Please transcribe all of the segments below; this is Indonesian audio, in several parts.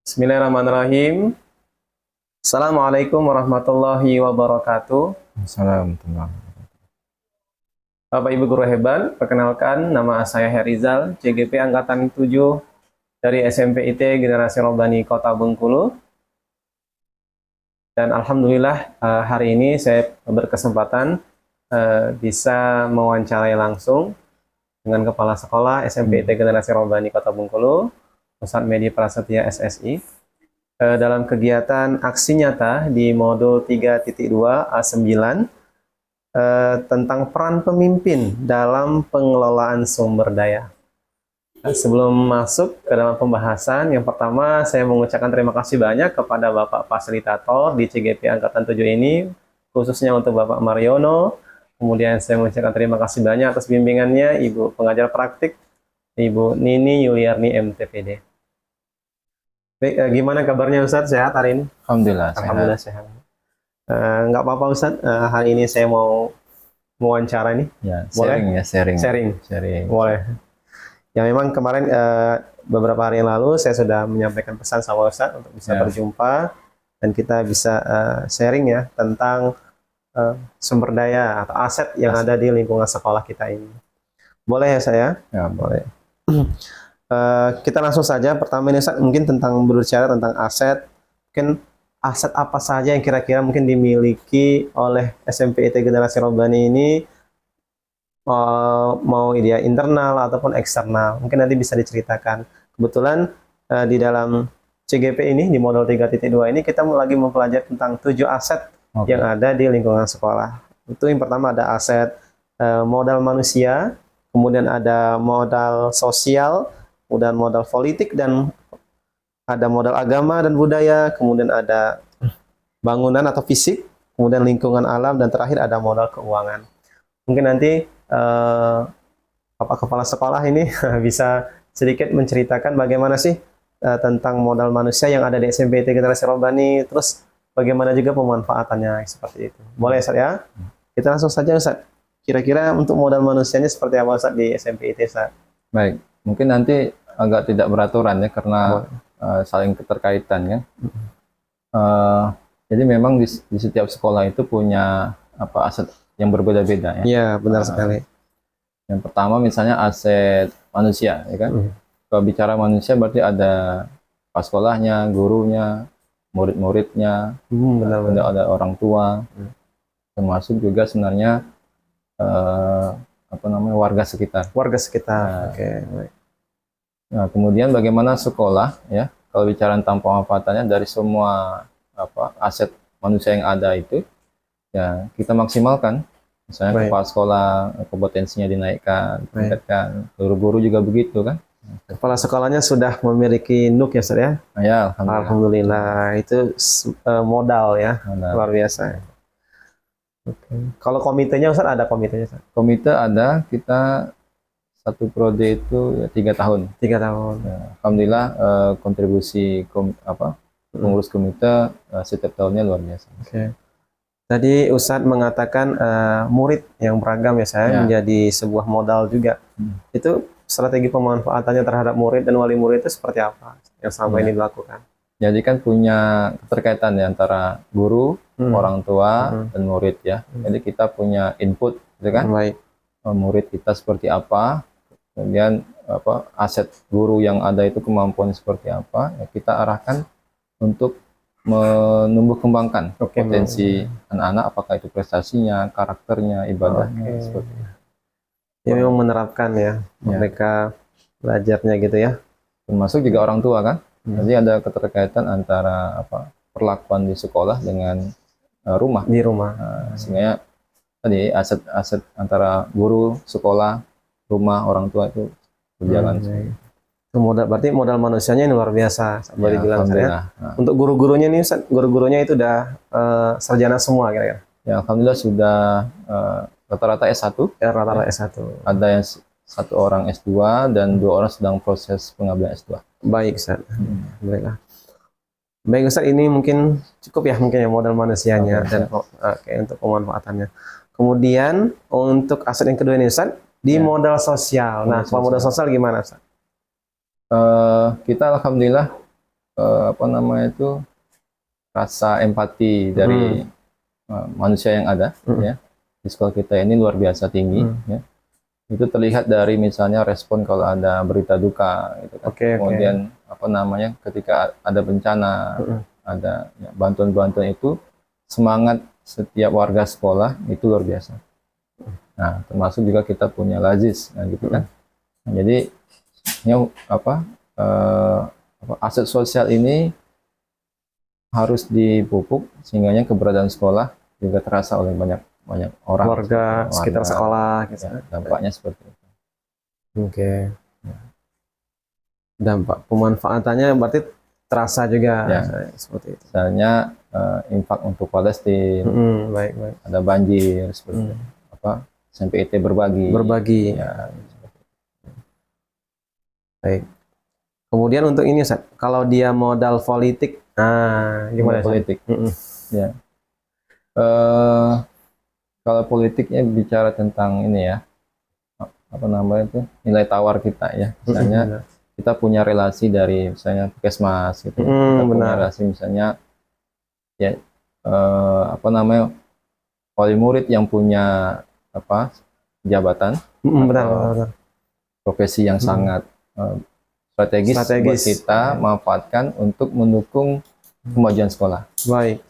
Bismillahirrahmanirrahim. Assalamualaikum warahmatullahi wabarakatuh. Assalamualaikum. Bapak Ibu guru hebat, perkenalkan nama saya Herizal, CGP Angkatan 7 dari SMP IT Generasi Robbani Kota Bengkulu. Dan Alhamdulillah hari ini saya berkesempatan bisa mewawancarai langsung dengan Kepala Sekolah SMP IT Generasi Robbani Kota Bengkulu, Ustadz Medi Prasetya SSI. Dalam kegiatan aksi nyata di modul 3.2 A9 tentang peran pemimpin dalam pengelolaan sumber daya. Sebelum masuk ke dalam pembahasan, yang pertama saya mengucapkan terima kasih banyak kepada Bapak Fasilitator di CGP Angkatan 7 ini, khususnya untuk Bapak Mariono. Kemudian saya mengucapkan terima kasih banyak atas bimbingannya Ibu Pengajar Praktik, Ibu Nini Yuliarni MTPD. Baik, gimana kabarnya Ustadz? Sehat hari ini? Alhamdulillah. Alhamdulillah sehat. Nggak apa-apa Ustadz, hari ini saya mau mewawancara nih. Ya, Boleh? sharing. Boleh. Ya memang kemarin beberapa hari yang lalu saya sudah menyampaikan pesan sama Ustadz untuk bisa berjumpa dan kita bisa sharing ya tentang sumber daya atau aset yang ada di lingkungan sekolah kita ini. Boleh ya saya? Ya, boleh. Kita langsung saja. Pertama ini Ustadz, mungkin tentang berbicara tentang aset. Mungkin aset apa saja yang kira-kira mungkin dimiliki oleh SMP IT Generasi Robbani ini, mau dia internal ataupun eksternal. Mungkin nanti bisa diceritakan. Kebetulan di dalam CGP ini, di modul 3.2 ini, kita lagi mempelajari tentang 7 aset yang ada di lingkungan sekolah. Itu yang pertama ada aset modal manusia, kemudian ada modal sosial, kemudian modal politik, dan ada modal agama dan budaya, kemudian ada bangunan atau fisik, kemudian lingkungan alam, dan terakhir ada modal keuangan. Mungkin nanti Bapak Kepala Sekolah ini bisa sedikit menceritakan bagaimana sih tentang modal manusia yang ada di SMP IT Generasi Robbani, terus bagaimana juga pemanfaatannya seperti itu. Boleh Ustaz ya? Kita langsung saja Ustaz. Kira-kira untuk modal manusianya seperti apa Ustaz di SMP IT Ustaz? Baik, mungkin nanti agak tidak beraturan ya karena saling keterkaitan ya. Jadi memang di setiap sekolah itu punya aset yang berbeda-beda ya. Iya, benar sekali. Yang pertama misalnya aset manusia ya kan. Kalau bicara manusia berarti ada kepala sekolahnya, gurunya, murid-muridnya, ada orang tua, termasuk juga sebenarnya warga sekitar. Warga sekitar. Oke. Nah, kemudian bagaimana sekolah ya? Kalau bicara tentang pemanfaatannya dari semua aset manusia yang ada itu ya kita maksimalkan. Misalnya kepala sekolah kompetensinya dinaikkan, tingkatkan. Guru-guru juga begitu kan? Kepala sekolahnya sudah memiliki NUK ya Ustaz ya? Ya, alhamdulillah. Itu modal ya, luar biasa. Kalau komitenya Ustaz, ada komitenya Ustaz? Komite ada, kita satu prode itu ya 3 tahun. 3 tahun. Ya, alhamdulillah kontribusi pengurus komite setiap tahunnya luar biasa. Tadi Ustadz mengatakan murid yang beragam ya saya menjadi sebuah modal juga. Itu strategi pemanfaatannya terhadap murid dan wali murid itu seperti apa yang selama ini dilakukan? Jadi kan punya keterkaitan ya antara guru, orang tua, dan murid ya. Jadi kita punya input, gitu kan? Murid kita seperti apa, kemudian aset guru yang ada itu kemampuan seperti apa, ya kita arahkan untuk menumbuh kembangkan potensi anak-anak, apakah itu prestasinya, karakternya, ibadahnya, seperti itu. Ya memang menerapkan ya, mereka belajarnya gitu ya. Termasuk juga orang tua kan. Jadi ada keterkaitan antara perlakuan di sekolah dengan rumah. Di rumah. Sehingga tadi aset antara guru, sekolah, rumah, orang tua itu berjalan. Berarti modal manusianya ini luar biasa, boleh bilang saya. Untuk guru-gurunya nih, guru-gurunya itu udah sarjana semua kira-kira. Ya, alhamdulillah sudah rata-rata S1. Ya, rata-rata S1. Ada yang 1 orang S2 dan 2 orang sedang proses pengambilan S2. Baik, Ustaz. Baiklah. Baik, Ustaz, ini mungkin cukup ya mungkin ya modal manusianya dan untuk pemanfaatannya. Kemudian untuk aset yang kedua ini Ustaz, di modal sosial. Nah, kalau modal sosial gimana Ustaz? Kita alhamdulillah apa namanya itu, rasa empati dari manusia yang ada ya di sekolah kita ini luar biasa tinggi ya. Itu terlihat dari misalnya respon kalau ada berita duka gitu kan. Kemudian apa namanya, ketika ada bencana, ada ya, bantuan-bantuan itu, semangat setiap warga sekolah itu luar biasa. Nah, termasuk juga kita punya Lazis, nah, gitu kan. Nah, jadi apa, aset sosial ini harus dipupuk sehingga keberadaan sekolah juga terasa oleh banyak orang, warga sekitar sekolah gitu. Ya, dampaknya seperti itu. Dampak pemanfaatannya berarti terasa juga ya, seperti itu. Misalnya infak untuk Palestina, ada banjir seperti itu. Apa SMPIT berbagi ya, baik. Kemudian untuk ini Ustaz, kalau dia modal politik, gimana politik? Ya, kalau politiknya bicara tentang ini ya, apa namanya itu, nilai tawar kita ya. Misalnya kita punya relasi dari misalnya puskesmas gitu, kita punya relasi misalnya ya, apa namanya, wali murid yang punya apa jabatan, benar. Profesi yang sangat strategis buat kita manfaatkan untuk mendukung kemajuan sekolah. Baik.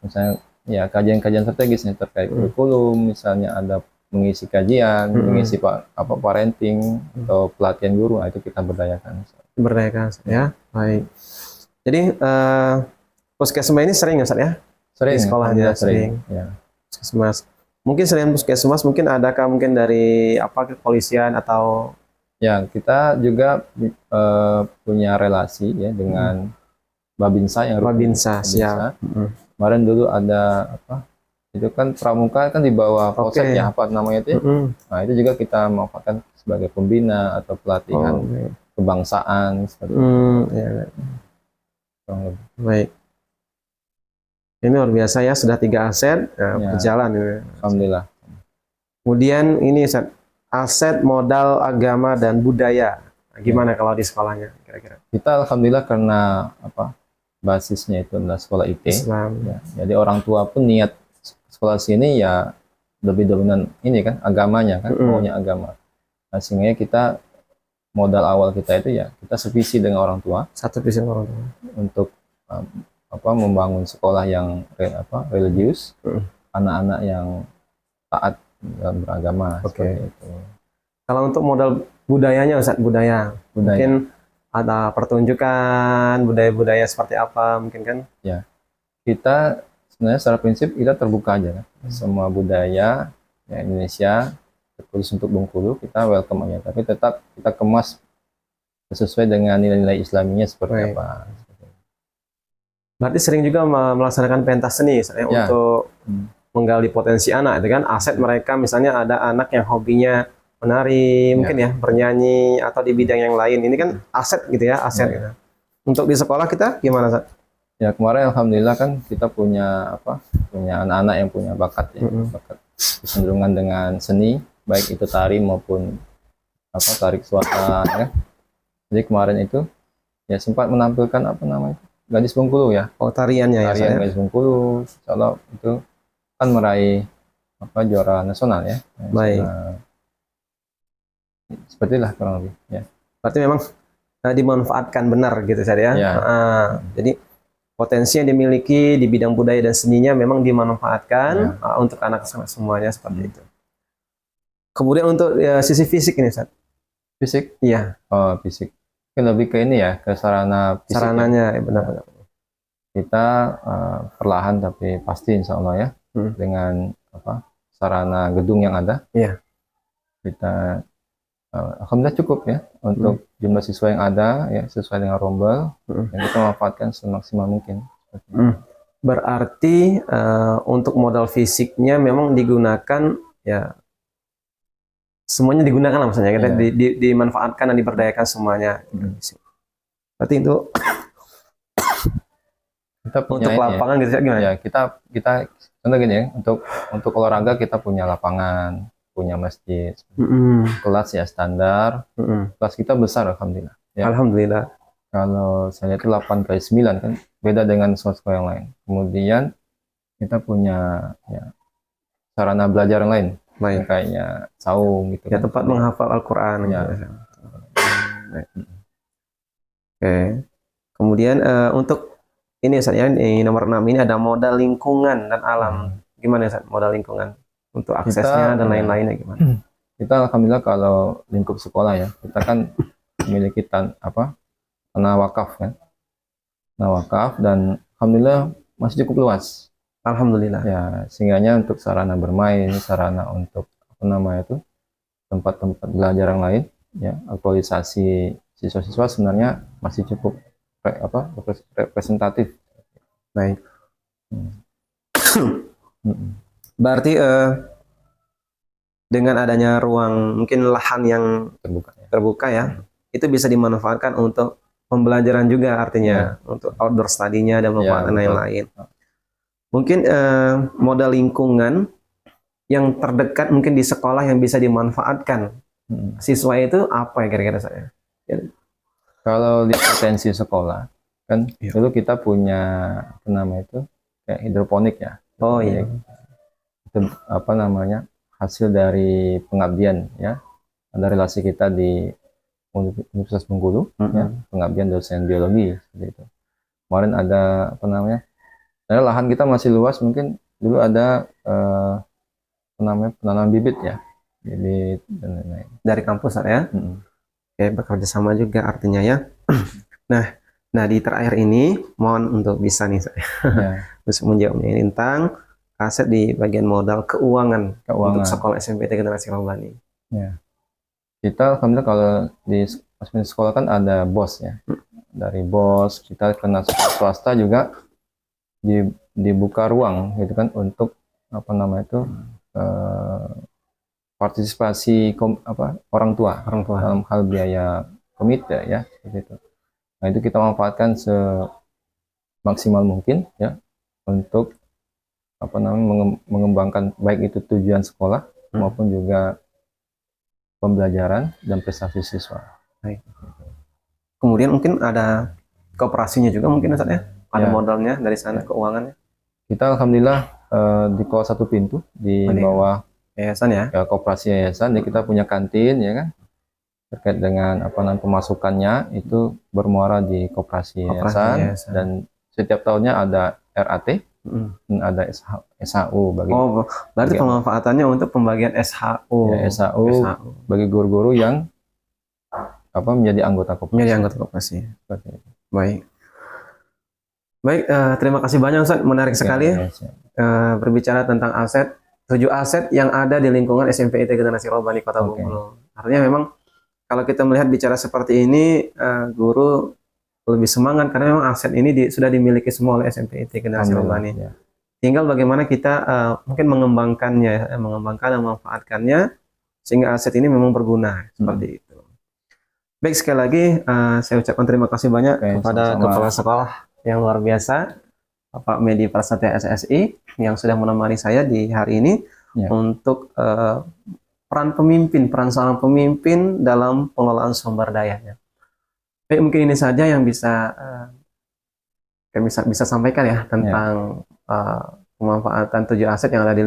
Misalnya ya kajian-kajian strategisnya terkait kurikulum, misalnya ada mengisi kajian, mengisi parenting atau pelatihan guru, itu kita berdayakan ya. Baik. Jadi puskesmas ini sering Ustaz ya? Sering. Di sekolahnya sering. Ya. Puskesmas. Mungkin selain puskesmas, mungkin adakah mungkin dari kepolisian atau ya, kita juga punya relasi ya dengan Babinsa yang Babinsa. Kemarin dulu ada apa? Itu kan pramuka kan di bawah Polsek ya, apa namanya itu? Nah, itu juga kita manfaatkan sebagai pembina atau pelatihan kebangsaan seperti itu. Baik. Ini luar biasa ya, sudah 3 aset berjalan ya. Alhamdulillah. Kemudian ini aset modal agama dan budaya. Gimana kalau di sekolahnya kira-kira? Kita alhamdulillah karena apa? Basisnya itu adalah sekolah IT. Islam. Ya, jadi orang tua pun niat sekolah sini ya lebih dominan ini kan agamanya kan, maunya agama. Nah, sehingga kita modal awal kita itu ya kita sevisi dengan orang tua. Satu visi orang tua. Untuk membangun sekolah yang religius, anak-anak yang taat dalam beragama. Seperti itu. Kalau untuk modal budayanya Ustaz, budaya. Mungkin ada pertunjukan budaya-budaya seperti apa mungkin kan? Ya. Kita sebenarnya secara prinsip kita terbuka aja kan. Semua budaya ya, Indonesia, khusus untuk Bengkulu kita welcome aja, tapi tetap kita kemas sesuai dengan nilai-nilai Islaminya seperti apa. Berarti sering juga melaksanakan pentas seni untuk menggali potensi anak, itu kan aset mereka. Misalnya ada anak yang hobinya menari, mungkin ya bernyanyi atau di bidang yang lain. Ini kan aset gitu ya, aset. Gitu. Untuk di sekolah kita gimana, Ustaz? Ya, kemarin alhamdulillah kan kita punya punya anak-anak yang punya bakat ya, bakat kecenderungan dengan seni, baik itu tari maupun tarik suara ya. Jadi kemarin itu ya sempat menampilkan Gadis Bengkulu ya. Tariannya ya. Gadis Bengkulu, insyaallah itu kan meraih juara nasional ya. Baik. Seperti lah kurang lebih ya. Berarti memang dimanfaatkan benar gitu saja ya. Jadi potensi yang dimiliki di bidang budaya dan seninya memang dimanfaatkan untuk anak-anak semuanya seperti itu. Kemudian untuk sisi fisik ini, Ustaz. Fisik? Iya. Oh, fisik. Lebih ke ini ya, ke sarana fisik. Sarananya, ya, benar-benar. Kita perlahan tapi pasti insya Allah ya, dengan sarana gedung yang ada. Iya. Kita alhamdulillah cukup ya untuk jumlah siswa yang ada ya, sesuai dengan rombel, dan kita manfaatkan semaksimal mungkin. Berarti untuk modal fisiknya memang digunakan ya, semuanya digunakan lah maksudnya, kita dimanfaatkan dan diberdayakan semuanya. Berarti itu kita punya untuk lapangan gitu gimana? Ya, kita contoh gini ya, untuk olahraga kita punya lapangan, punya masjid, kelas ya standar, kelas kita besar alhamdulillah. Ya. Alhamdulillah. Kalau saya lihat itu 8/9 kan, beda dengan sekolah yang lain. Kemudian kita punya ya, sarana belajar yang lain, Baik. kayaknya saung gitu Ya, kan. tempat menghafal Al-Quran. Ya. Gitu. Baik. Oke. Kemudian untuk ini Ustaz ya, di nomor 6 ini ada modal lingkungan dan alam. Gimana Ustaz, modal lingkungan? Untuk aksesnya dan lain-lainnya gimana? Kita alhamdulillah kalau lingkup sekolah ya, kita kan memiliki tanah wakaf kan. Tanah wakaf dan alhamdulillah masih cukup luas. Alhamdulillah. Ya, sehingganya untuk sarana bermain, sarana untuk tempat-tempat belajar yang lain, ya, aktualisasi siswa-siswa sebenarnya masih cukup representatif. Baik. Berarti dengan adanya ruang mungkin lahan yang terbuka ya, itu bisa dimanfaatkan untuk pembelajaran juga artinya, untuk outdoor studinya dan manfaat lain-lain. Mungkin modal lingkungan yang terdekat mungkin di sekolah yang bisa dimanfaatkan siswa itu apa ya kira-kira saya? Ya. Kalau di potensi sekolah kan dulu kita punya kayak hidroponik ya. Oh iya. Itu hasil dari pengabdian ya. Ada relasi kita di Universitas Bengkulu ya, pengabdian dosen biologi seperti itu. Kemarin ada lahan kita masih luas, mungkin dulu ada penanaman bibit ya, bibit dan lain-lain dari kampus ya. Oke, bekerja sama juga artinya ya. Nah di terakhir ini mohon untuk bisa nih saya bisa menjawabnya ini tentang aset di bagian modal keuangan untuk sekolah SMPT Generasi Robbani. Ya. Kita alhamdulillah kalau di sekolah kan ada BOS ya. Dari BOS kita kena swasta juga dibuka ruang gitu kan untuk partisipasi orang tua dalam hal biaya komite ya seperti itu. Nah itu kita manfaatkan semaksimal mungkin ya untuk mengembangkan baik itu tujuan sekolah maupun juga pembelajaran dan prestasi siswa. Baik. Kemudian mungkin ada kooperasinya juga mungkin Ustaz ya? Ada modalnya dari sana keuangannya. Kita alhamdulillah di Kelas 1 Pintu di bawah yayasan ya, koperasi yayasan, ya kita punya kantin ya kan. Terkait dengan pemasukannya itu bermuara di koperasi yayasan dan setiap tahunnya ada RAT dan ada SHU bagi. Berarti pemanfaatannya untuk pembagian SHU. Ya, SHU bagi guru-guru yang menjadi anggota koperasi. Menjadi anggota koperasi. Baik. Baik, terima kasih banyak Ustaz, menarik sekali berbicara tentang 7 aset yang ada di lingkungan SMPIT Generasi Robbani Kota Bengkulu. Artinya memang kalau kita melihat bicara seperti ini, guru lebih semangat karena memang aset ini sudah dimiliki semua oleh SMPIT Generasi Robbani. Ya. Tinggal bagaimana kita mungkin mengembangkannya, mengembangkan dan memanfaatkannya sehingga aset ini memang berguna seperti itu. Baik, sekali lagi saya ucapkan terima kasih banyak kepada Kepala Sekolah yang luar biasa, Bapak Medi Prasetya SSI yang sudah menemani saya di hari ini untuk peran seorang pemimpin dalam pengelolaan sumber dayanya. Baik, mungkin ini saja yang bisa bisa sampaikan ya tentang pemanfaatan 7 aset yang ada di